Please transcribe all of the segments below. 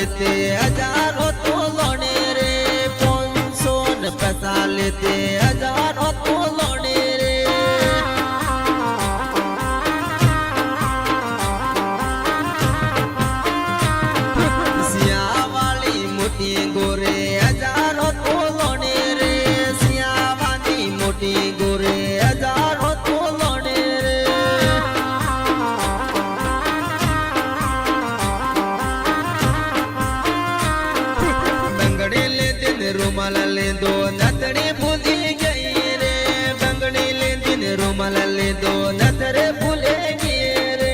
लेते हजारों तो लोने रे 500 पैसा लेते हजारों तो लोने रे सिया वाली मोटी गोरे हजारों तो लोने रे सिया वाली मोटी गोरे हजारों तो लोने रे बंगड़ी ले दिन रुमाल ले दो नथड़ी भूली गई रे बंगड़ी ले दिन रुमाल ले दो नथड़े भूले गए रे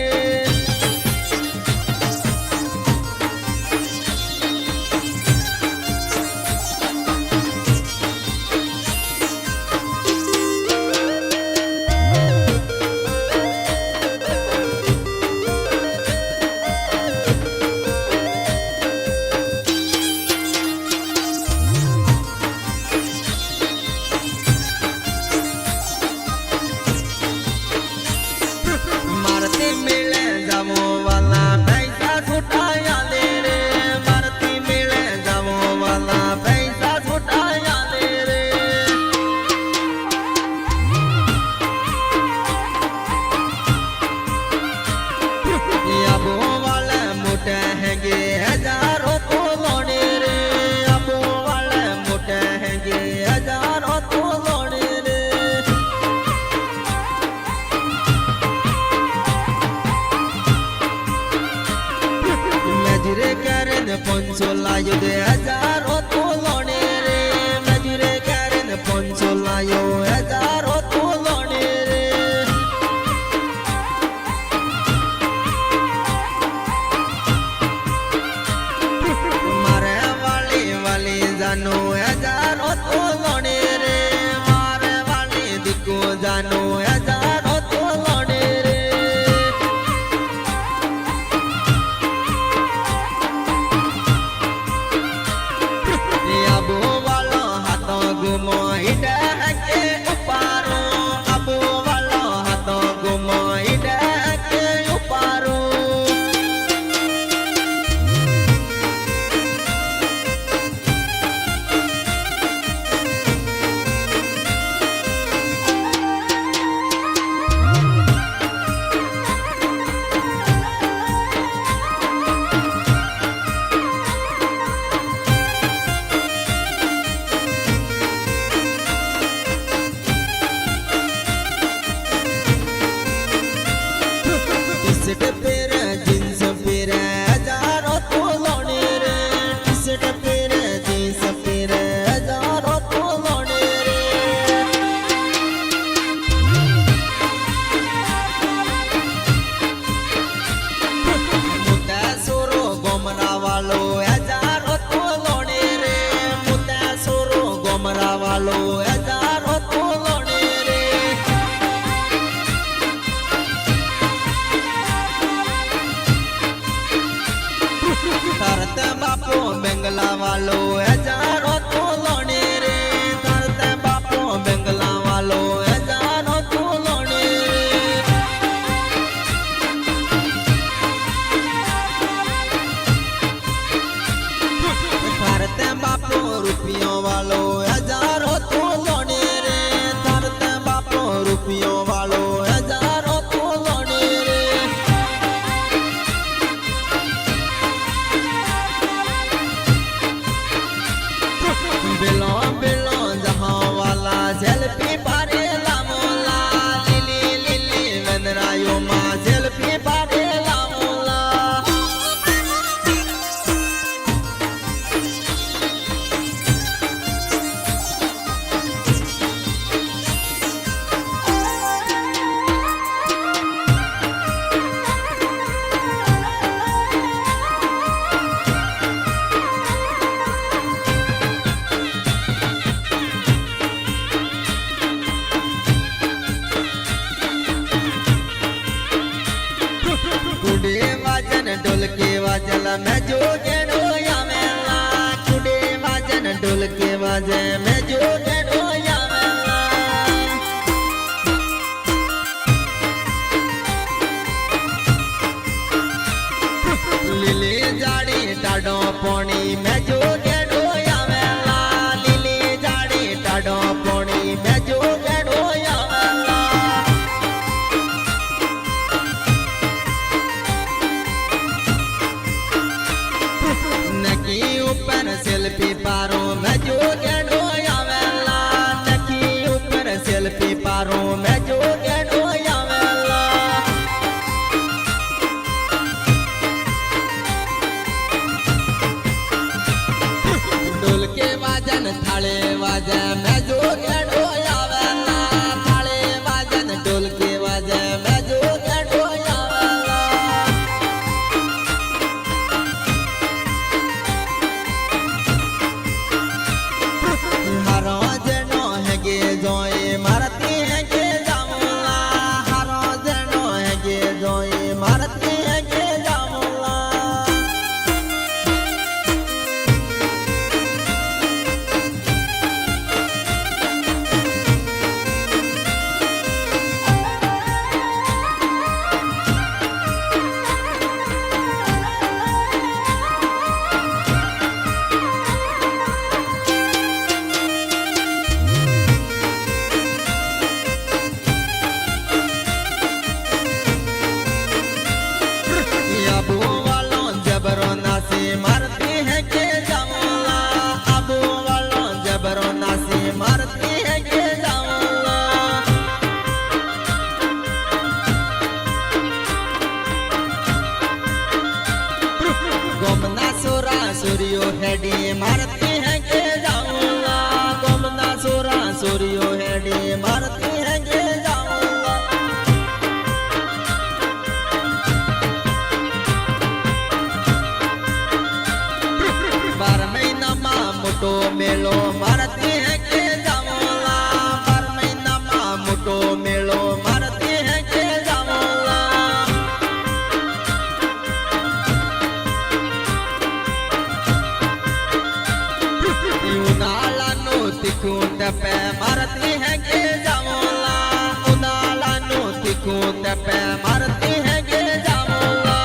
मारती मिले जामो वाला पैसा छुटाया ले रे मारती मिले जामो वाला पैसा छुटाया ले रे अबो वाला मोटा है गे हजारों तो लोने रे अबो वाला मोटा है गे हजारों तो लोने रे मजूरे करन 500 लायो दे हजारों तो लोने रे मजूरे करन 500 लायो हजारों तो लोने रे मारे वाली वाली जानो हजारों तो लोने रे मारे वाली दिको जानो हजारों तो लोने रे अबो वालो हाथों घुमो हिडा के उपारो अबो वालो हाथों घुमो हिडा के उपारो टी-शर्ट पेरे जींस पेरे हजारों तो लोने रे टी-शर्ट पेरे जींस पेरे हजारों तो लोने रे मुद्दा सोरो गोमरा वालो हजारों तो लोने रे मुद्दा सोरो गोमरा वालो हजारों तो लोने रे तरत बापो बेंगला वालो हजारों तो लोने रे तरत बापो बेंगला वालो हजारों तो लोने रे तरत बापो रुपयों वालो हजारों तो लोने रे तरत बापो रुपयों वालो हजारों तो लोने रे बिलो बिलो जहाँ वाला सेल्फी पारे लामोला लिली लिली वनरायो माँ सेल्फी पारे लामोला कुडे वाजन ढोलके वाजला मैं जो गेड़ो या मेला कुडे वाजन ढोलके वाजे मैं जो गेड़ो या मेला लिली जाड़ी टाडो हेडी मारती हैंगे जाऊंगा 12 महीना मां मोटो मेलो मारती हैंगे जाऊंगा 12 महीना मां मोटो मेलो मारती हैंगे जाऊंगा उनालानु तिखूं तपे मारती हैंगे जाऊंगा उनालानु तिखूं तपे मारती हैंगे जाऊंगा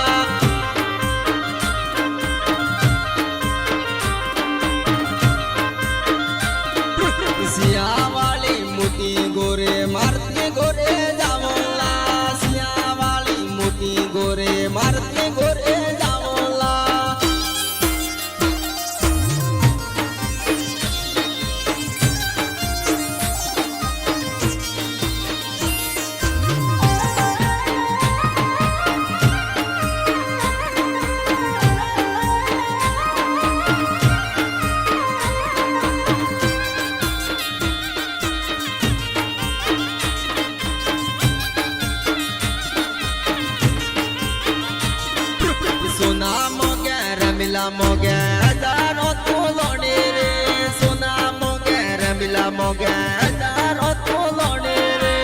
सिया वाली मोटी गोरे मारती गोरे जाऊंगा सिया वाली मोटी गोरे मारती गोरे जाऊंगा सोना मोगे रमिला मोगे हजारों तू लोने रे सोना मोगे रमिला मोगे हजारों तू लोने रे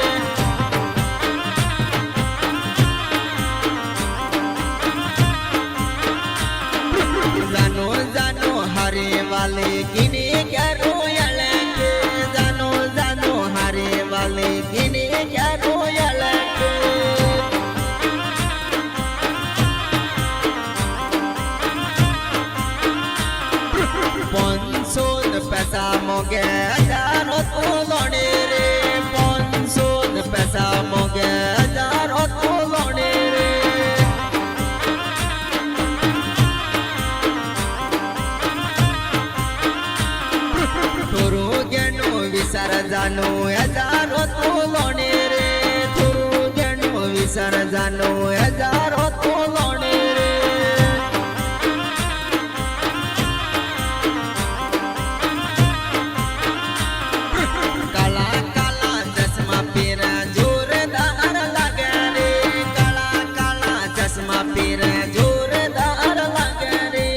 जानो जानो हरे वाले किने क्या रोयलेंगे जानो जानो हरे वाले किने क्या रोयलेंगे पंसोन पैसा मोगे हजारों तू लोने रे पंसोन पैसा मोगे हजारों तू लोने रे थोरो गेनो विसर जानो हजारों तू लोने रे थोरो गेनो विसर जानो हजारों तू लोने रे काला काला चश्मा पीरा जोरदार लगे रे काला काला चश्मा पीरा जोरदार लगे रे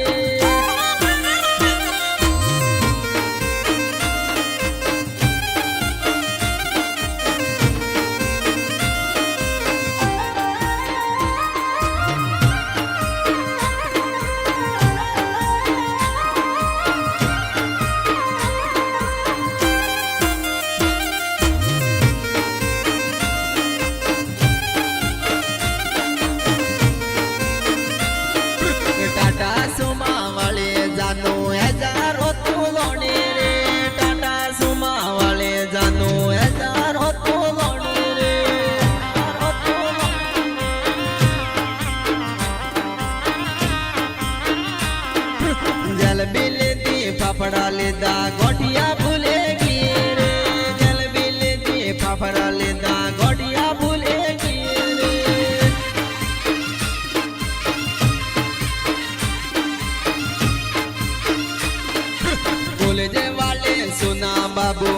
टाटा सुमा वाले जानो हजारों तू लोने रे टाटा सुमा वाले जानो हजारों तू लोने रे जल बिल दी फाफड़ा लेदा गोटिया भूलेगी रे जल बिल दी फाफड़ा लेदा गोटिया भूलेगी रे कॉलेज वाले सुना बाबू